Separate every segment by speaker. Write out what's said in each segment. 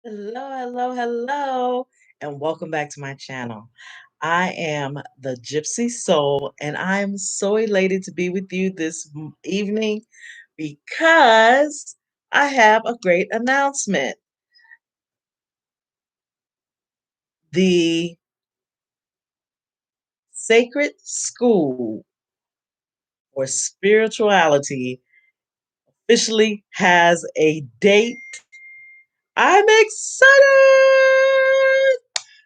Speaker 1: Hello, hello, hello, and welcome back to my channel. I am the Gypsy Soul, and I am so elated to be with you this evening because I have a great announcement. The Sacred School for Spirituality officially has a date. I'm excited!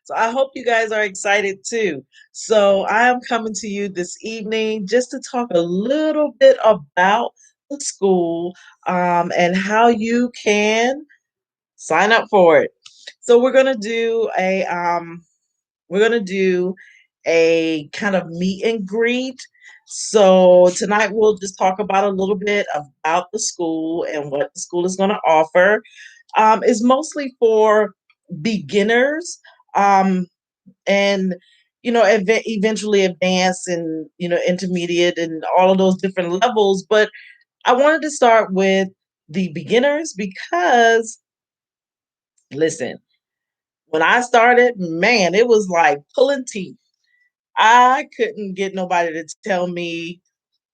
Speaker 1: So I hope you guys are excited too. So I am coming to you this evening just to talk a little bit about the school and how you can sign up for it. So we're gonna do a kind of meet and greet. So tonight we'll just talk about a little bit about the school and what the school is going to offer. Is mostly for beginners. Um, and eventually advance and intermediate and all of those different levels, but I wanted to start with the beginners because listen, when I started, man, it was like pulling teeth. I couldn't get nobody to tell me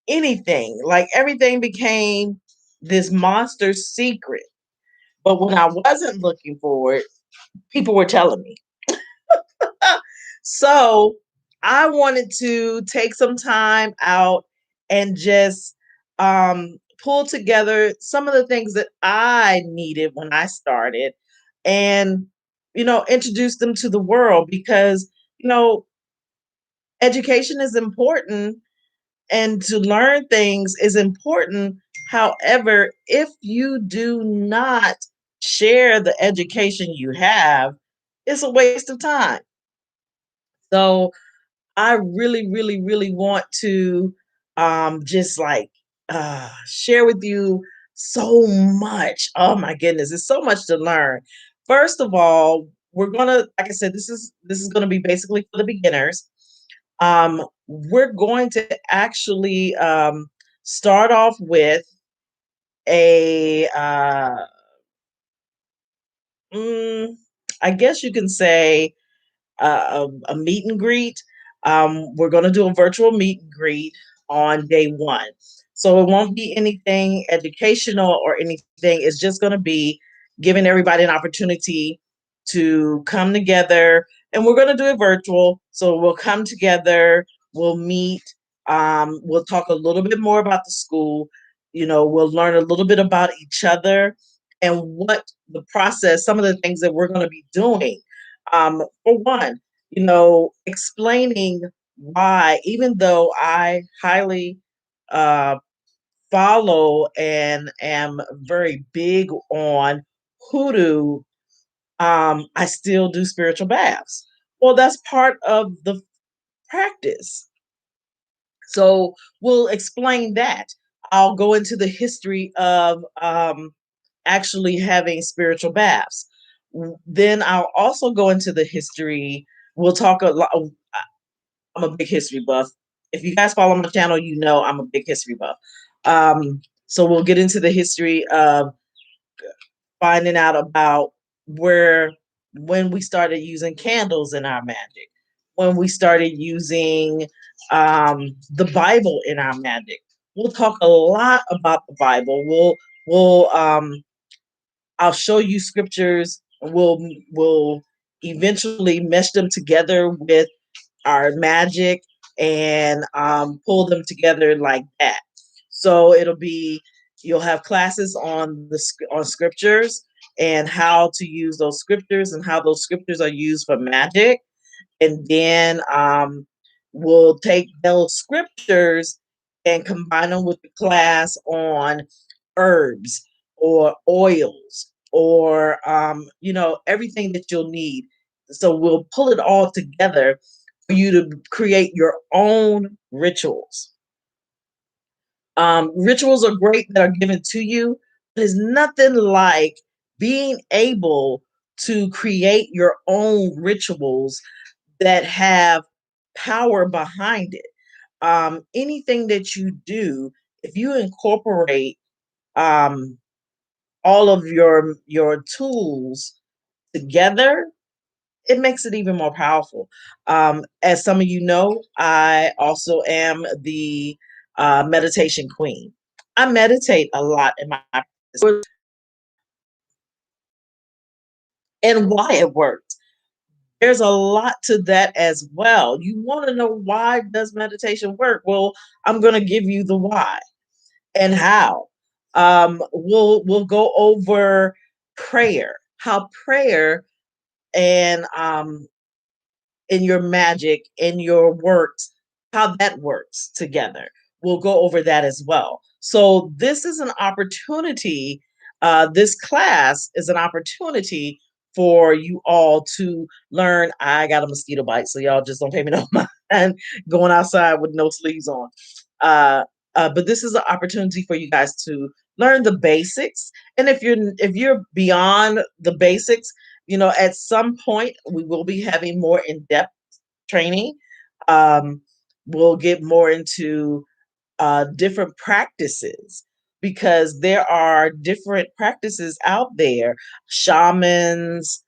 Speaker 1: anything. Like everything became this monster secret, but when I wasn't looking for it, people were telling me. So I wanted to take some time out and just pull together some of the things that I needed when I started and, introduce them to the world because, you know, education is important and to learn things is important. However, if you do not share the education you have, it's a waste of time. So I really, really, really want to just like share with you so much. Oh my goodness, it's so much to learn. First of all, we're gonna, like I said, this is gonna be basically for the beginners. We're going to actually start off with a mm, I guess you can say a meet and greet. We're going to do a virtual meet and greet on day one. So it won't be anything educational or anything. It's just going to be giving everybody an opportunity to come together. And we're going to do it virtual. So we'll come together, we'll meet, we'll talk a little bit more about the school. We'll learn a little bit about each other and what the process, some of the things that we're going to be doing. For one, explaining why, even though I highly uh, follow and am very big on hoodoo, I still do spiritual baths. Well, that's part of the practice. So we'll explain that. I'll go into the history of actually having spiritual baths. Then I'll also go into the history. We'll talk a lot. I'm a big history buff. If you guys follow my channel, you know I'm a big history buff. So we'll get into the history of finding out about where when we started using candles in our magic, when we started using the Bible in our magic. We'll talk a lot about the Bible. We'll I'll show you scriptures. We'll eventually mesh them together with our magic and pull them together like that. So you'll have classes on on scriptures and how to use those scriptures and how those scriptures are used for magic. And then we'll take those scriptures and combine them with the class on herbs or oils or everything that you'll need. So we'll pull it all together for you to create your own rituals. Rituals are great that are given to you. There's nothing like being able to create your own rituals that have power behind it. Anything that you do, if you incorporate um, all of your tools together, it makes it even more powerful. As some of you know, I also am the meditation queen. I meditate a lot in my practice and why it works. There's a lot to that as well. You want to know why does meditation work? Well, I'm going to give you the why and how. We'll go over prayer, how prayer and in your magic, in your works, how that works together. We'll go over that as well. So, this is an opportunity. This class is an opportunity for you all to learn. I got a mosquito bite, so y'all just don't pay me no mind going outside with no sleeves on. Uh, but this is an opportunity for you guys to learn the basics. And if you're beyond the basics, at some point we will be having more in-depth training. Um, we'll get more into different practices because there are different practices out there. Shamans,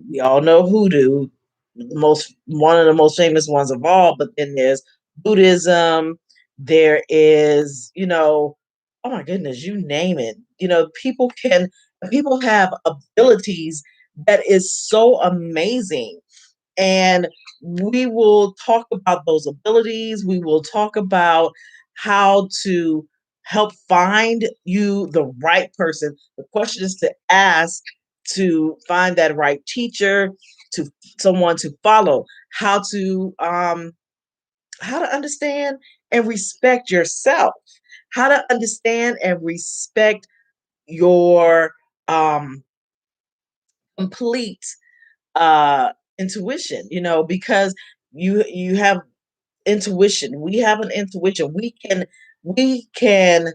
Speaker 1: we all know hoodoo, one of the most famous ones of all, but then there's Buddhism, there is, oh my goodness, you name it. People have abilities that is so amazing, and we will talk about those abilities. We will talk about how to help find you the right person. The question is to ask to find that right teacher, to someone to follow, how to understand and respect yourself, how to understand and respect your complete uh intuition, because you have intuition. We have an intuition. We can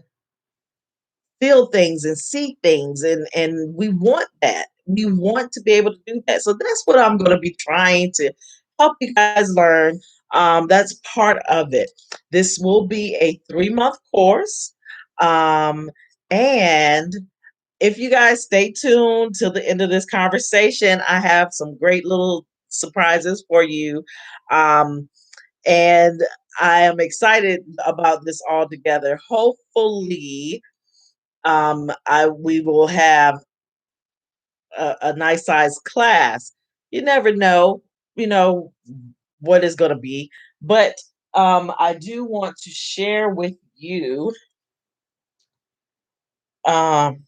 Speaker 1: feel things and see things, and we want that. We want to be able to do that. So that's what I'm going to be trying to help you guys learn. That's part of it. This will be a 3-month course. Um, and if you guys stay tuned till the end of this conversation, I have some great little surprises for you. Um, and I am excited about this all together. Hopefully, we will have a nice sized class. You never know, you know, what is going to be, but I do want to share with you. Um,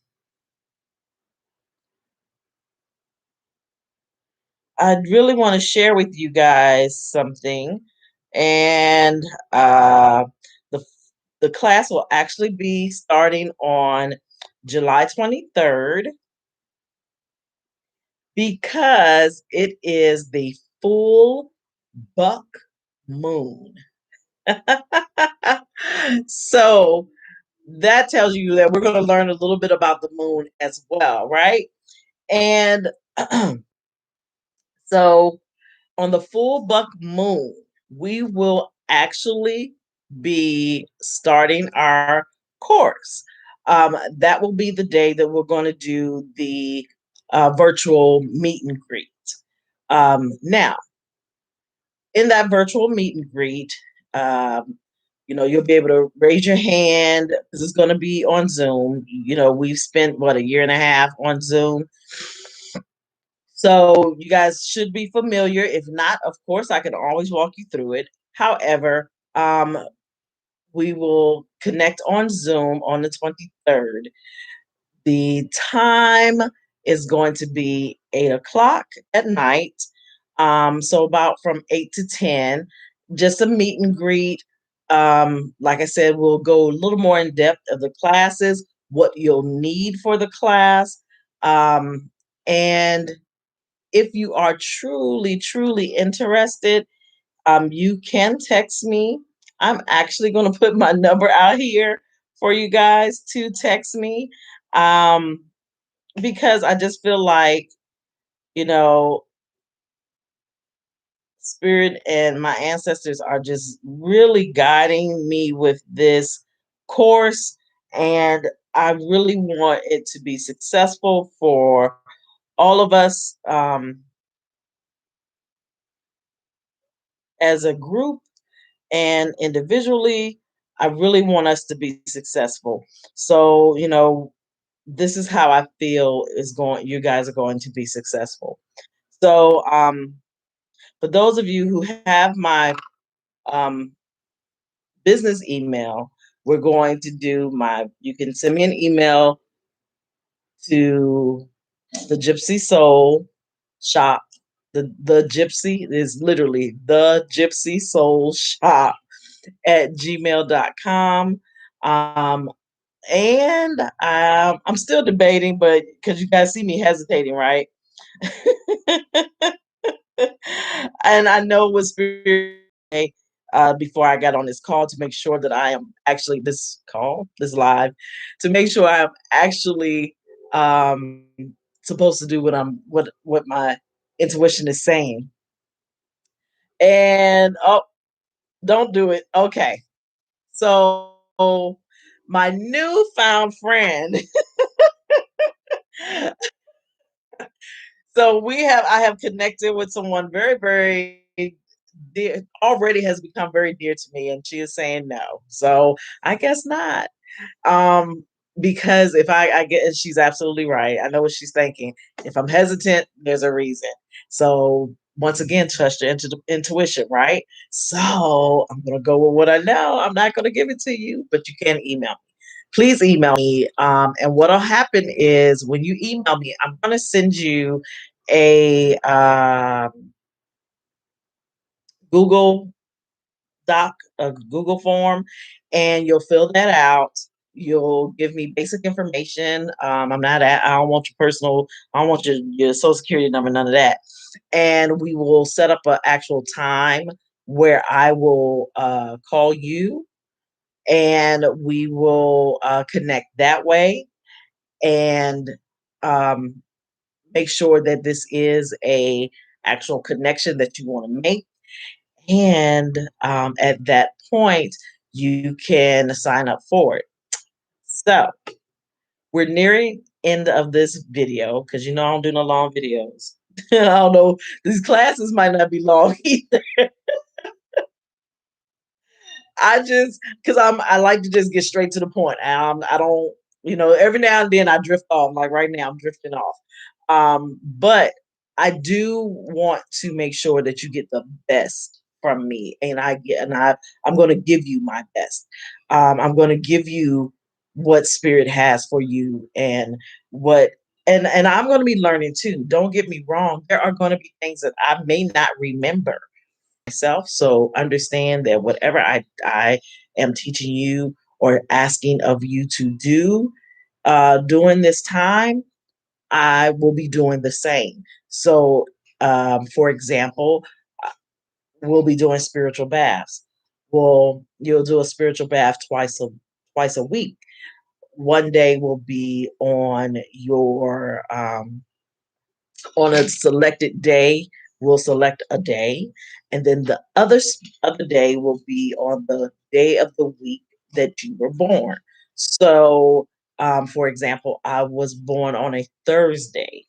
Speaker 1: I really want to share with you guys something, and the the class will actually be starting on July 23rd because it is the full buck moon. So that tells you that we're going to learn a little bit about the moon as well, right? And so on the full buck moon, we will actually be starting our course. That will be the day that we're going to do the virtual meet and greet. Now, in that virtual meet and greet, you'll be able to raise your hand because it's going to be on Zoom. We've spent a year and a half on Zoom. So you guys should be familiar. If not, of course, I can always walk you through it. However, we will connect on Zoom on the 23rd. The time is going to be 8 o'clock at night. So about from 8 to 10, just a meet and greet. Like I said, we'll go a little more in depth of the classes, what you'll need for the class. And if you are truly, truly interested, you can text me. I'm actually going to put my number out here for you guys to text me, um, because I just feel like, you know, Spirit and my ancestors are just really guiding me with this course. And I really want it to be successful for all of us, as a group and individually, I really want us to be successful. So, this is how I feel is going you guys are going to be successful. So, for those of you who have my um, business email, we're going to do you can send me an email to the Gypsy Soul Shop. The Gypsy is literally the Gypsy Soul Shop at gmail.com. And I'm still debating, but because you guys see me hesitating, right? And I know with Spirit before I got on this call to make sure that I am actually this live, to make sure I'm actually um, supposed to do what my intuition is saying. And oh, don't do it. Okay, so my newfound friend. So I have connected with someone very, very dear, already has become very dear to me, and she is saying no. So I guess not. Um, because if I get, and she's absolutely right. I know what she's thinking. If I'm hesitant, there's a reason. So once again, trust your intuition, right? So I'm gonna go with what I know. I'm not gonna give it to you, but you can email me. Please email me. And what'll happen is when you email me, I'm gonna send you a Google Doc, a Google form, and you'll fill that out. You'll give me basic information. I don't want your personal, I don't want your social security number, none of that. And we will set up an actual time where I will call you, and we will connect that way, and um, make sure that this is a actual connection that you want to make. And at that point, you can sign up for it. So we're nearing end of this video because I don't do no long videos. I don't know. These classes might not be long either. I just because I like to just get straight to the point. I don't, every now and then I drift off. Like right now, I'm drifting off. But I do want to make sure that you get the best from me, and I'm going to give you my best. I'm going to give you what Spirit has for you, and what. And I'm going to be learning too. Don't get me wrong. There are going to be things that I may not remember myself. So understand that whatever I am teaching you or asking of you to do during this time, I will be doing the same. So, for example, uh, we'll be doing spiritual baths. Well, you'll do a spiritual bath twice a week. One day will be on a selected day. We'll select a day, and then the other day will be on the day of the week that you were born. So, for example, I was born on a Thursday,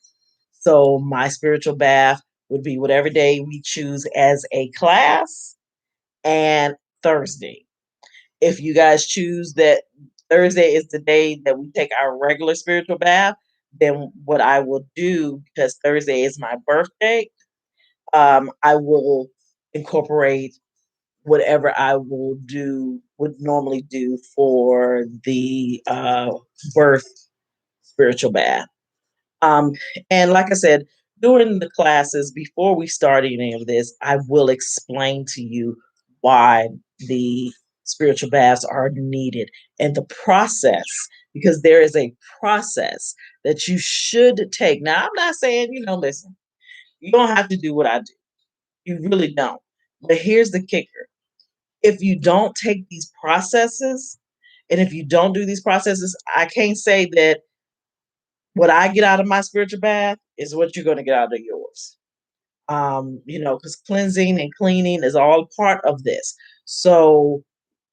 Speaker 1: so my spiritual bath would be whatever day we choose as a class, and Thursday. If you guys choose that Thursday is the day that we take our regular spiritual bath, then what I will do, because Thursday is my birthday, I will incorporate whatever I would normally do for the birth spiritual bath. Um, and like I said, during the classes, before we start any of this, I will explain to you why the spiritual baths are needed and the process, because there is a process that you should take. Now, I'm not saying, listen, you don't have to do what I do. You really don't. But here's the kicker. If you don't take these processes, and if you don't do these processes, I can't say that what I get out of my spiritual bath is what you're going to get out of yours. Because cleansing and cleaning is all part of this. So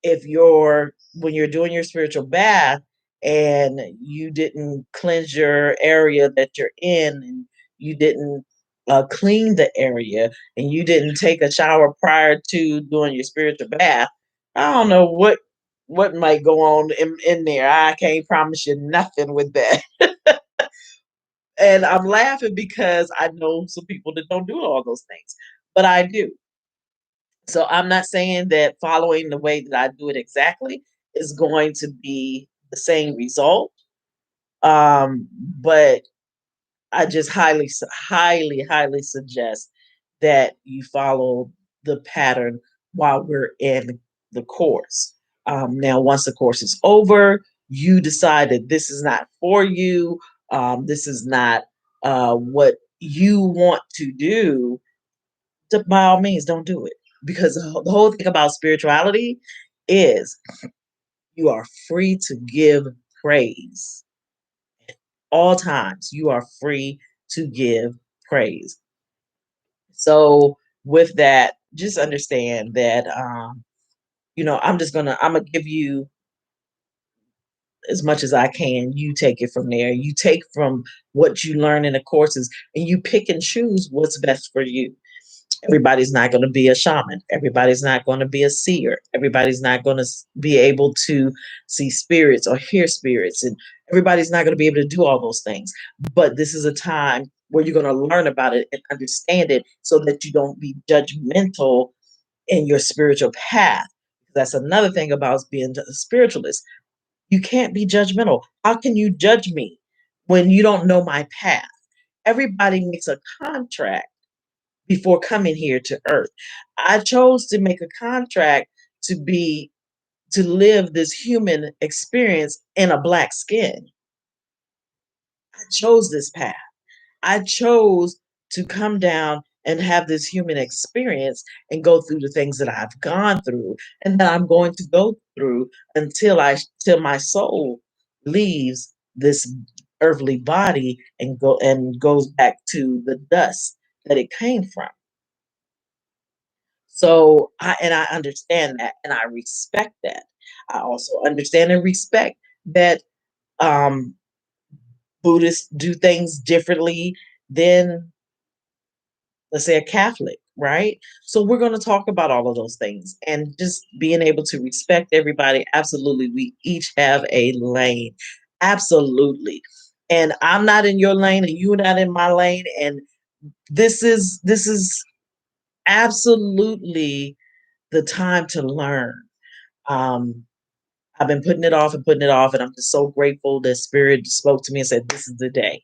Speaker 1: when you're doing your spiritual bath and you didn't cleanse your area that you're in, and you didn't clean the area, and you didn't take a shower prior to doing your spiritual bath, I don't know what might go on in there. I can't promise you nothing with that. And I'm laughing because I know some people that don't do all those things, but I do. So I'm not saying that following the way that I do it exactly is going to be the same result. But I just highly suggest that you follow the pattern while we're in the course. Now, once the course is over, you decide that this is not for you, this is not what you want to do, by all means, don't do it. Because the whole thing about spirituality is you are free to give praise. All times, you are free to give praise. So with that, just understand that I'm gonna give you as much as I can. You take it from there. You take from what you learn in the courses, and you pick and choose what's best for you. Everybody's not going to be a shaman. Everybody's not going to be a seer. Everybody's not going to be able to see spirits or hear spirits. And everybody's not going to be able to do all those things. But this is a time where you're going to learn about it and understand it so that you don't be judgmental in your spiritual path. That's another thing about being a spiritualist. You can't be judgmental. How can you judge me when you don't know my path? Everybody makes a contract before coming here to earth. I chose to make a contract to be to live this human experience in a black skin. I chose this path. I chose to come down and have this human experience and go through the things that I've gone through and that I'm going to go through till my soul leaves this earthly body and goes back to the dust that it came from. So I understand that and I respect that. I also understand and respect that um, Buddhists do things differently than, let's say, a Catholic, right? So we're going to talk about all of those things and just being able to respect everybody. Absolutely, we each have a lane. Absolutely, and I'm not in your lane, and you're not in my lane, and this is absolutely the time to learn. Um, I've been putting it off, and I'm just so grateful that Spirit spoke to me and said, "This is the day."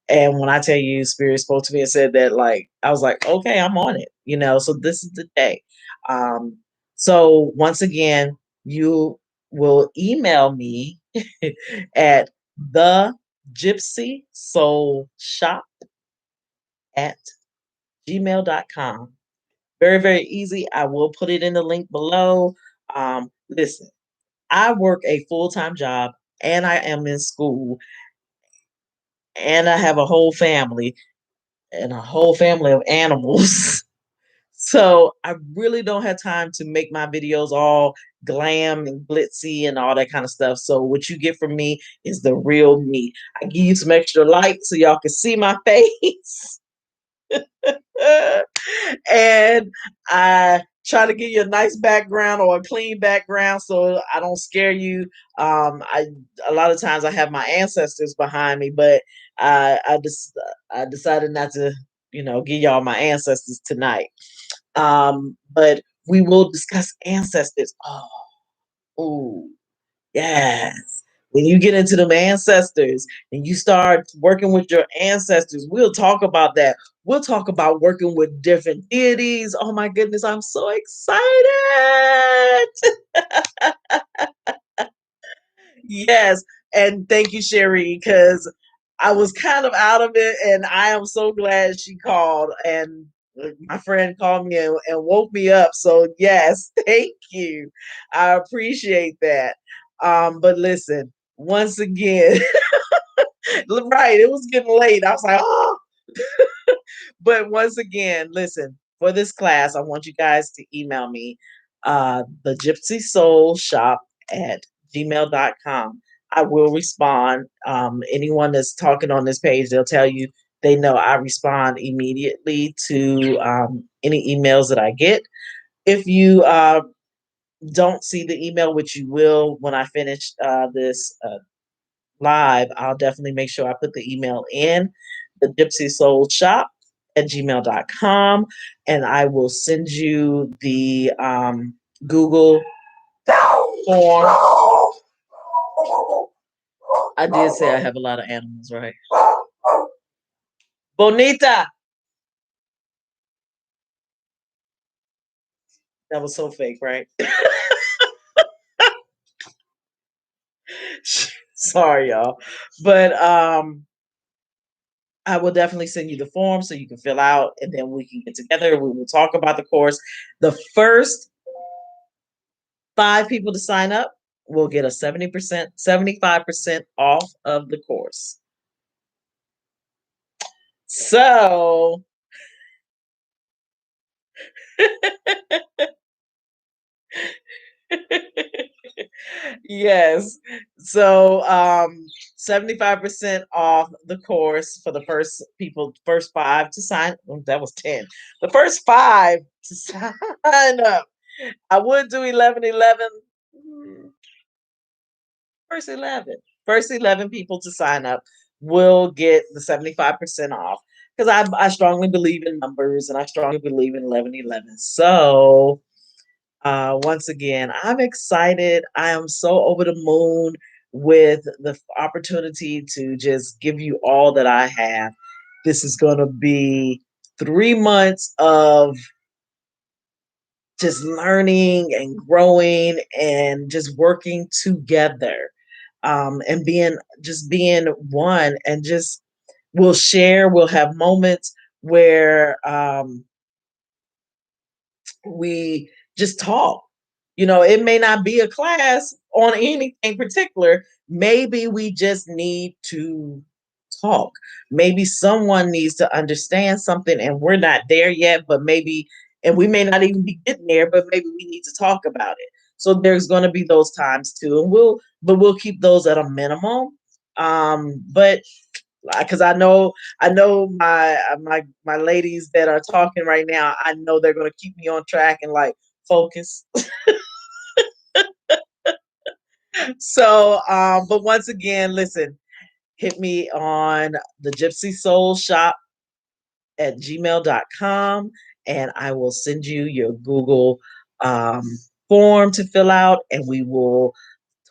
Speaker 1: And when I tell you, Spirit spoke to me and said that, like, I was like, "Okay, I'm on it," you know. So this is the day. Um, so once again, you will email me at the Gypsy Soul Shop at gmail.com. Very, very easy. I will put it in the link below. Listen, I work a full-time job and I am in school and I have a whole family and a whole family of animals. So I really don't have time to make my videos all glam and glitzy and all that kind of stuff. So what you get from me is the real me. I give you some extra light so y'all can see my face. And I try to give you a nice background or a clean background so I don't scare you. I A lot of times I have my ancestors behind me, but I decided not to, give y'all my ancestors tonight. But we will discuss ancestors. Oh, yes. When you get into them ancestors and you start working with your ancestors, we'll talk about that. We'll talk about working with different deities. Oh my goodness, I'm so excited. Yes. And thank you, Sherry, because I was kind of out of it and I am so glad she called and my friend called me and woke me up. So yes, thank you. I appreciate that. But listen, once again, right, it was getting late. I was like, oh, but once again, listen, for this class, I want you guys to email me the Gypsy Soul Shop at gmail.com. I will respond. Anyone that's talking on this page, they'll tell you they know I respond immediately to any emails that I get. If you don't see the email, which you will when I finish this live, I'll definitely make sure I put the email in the Gypsy Soul Shop at gmail.com, and I will send you the Google form. I did say I have a lot of animals, right? Bonita. That was so fake, right? Sorry, y'all. But I will definitely send you the form so you can fill out, and then we can get together. We will talk about the course. The first 5 people to sign up will get a 70%, 75% off of the course. So yes. So 75% off the course for the first people, first 5 to sign. Oh, that was 10. The first 5 to sign up. I would do 11, 11. First 11. First 11 people to sign up will get the 75% off because I strongly believe in numbers and I strongly believe in 11, 11. So once again, I'm excited. I am so over the moon with the opportunity to just give you all that I have. This is going to be 3 months of just learning and growing and just working together, and being one, and just we'll have moments where we just talk. It may not be a class on anything particular. Maybe we just need to talk. Maybe someone needs to understand something and we're not there yet, but maybe, and we may not even be getting there, but maybe we need to talk about it. So there's going to be those times too. And we'll keep those at a minimum. But because I know my ladies that are talking right now, I know they're going to keep me on track and like focus. So but once again, listen, hit me on the Gypsy Soul Shop at gmail.com, and I will send you your Google um, form to fill out, and we will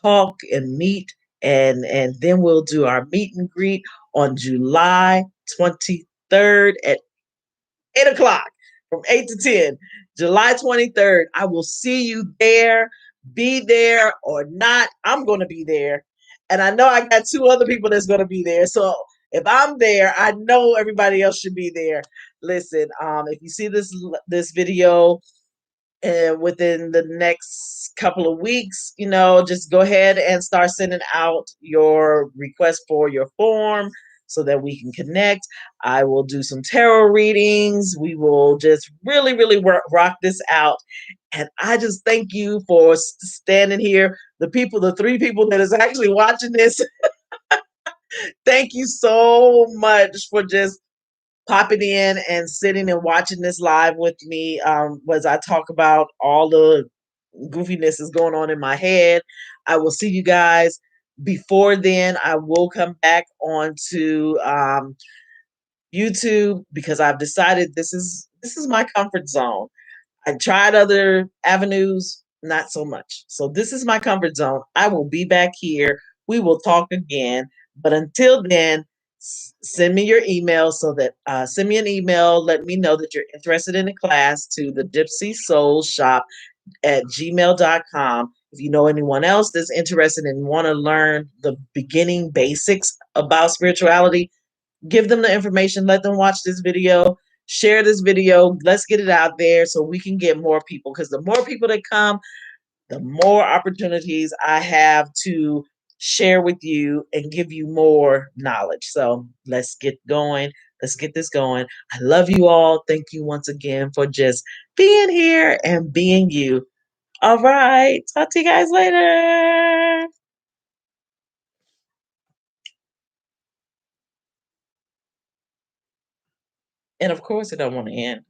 Speaker 1: talk and meet, and then we'll do our meet and greet on July 23rd at 8 o'clock, from 8 to 10. July 23rd. I will see you there. Be there or not, I'm going to be there. And I know I got 2 other people that's going to be there. So if I'm there, I know everybody else should be there. Listen, if you see this video within the next couple of weeks, just go ahead and start sending out your request for your form so that we can connect. I will do some tarot readings. We will just really, really rock this out. And I just thank you for standing here. The 3 people that is actually watching this, thank you so much for just popping in and sitting and watching this live with me, as I talk about all the goofiness is going on in my head. I will see you guys. Before then, I will come back onto YouTube because I've decided this is my comfort zone. I tried other avenues, not so much. So this is my comfort zone. I will be back here. We will talk again. But until then, send me your email so that send me an email. Let me know that you're interested in a class to the Gypsy Soul Shop at gmail.com. If you know anyone else that's interested and want to learn the beginning basics about spirituality, give them the information. Let them watch this video. Share this video. Let's get it out there so we can get more people. Because the more people that come, the more opportunities I have to share with you and give you more knowledge. So let's get going. Let's get this going. I love you all. Thank you once again for just being here and being you. All right. Talk to you guys later. And of course, it don't want to end.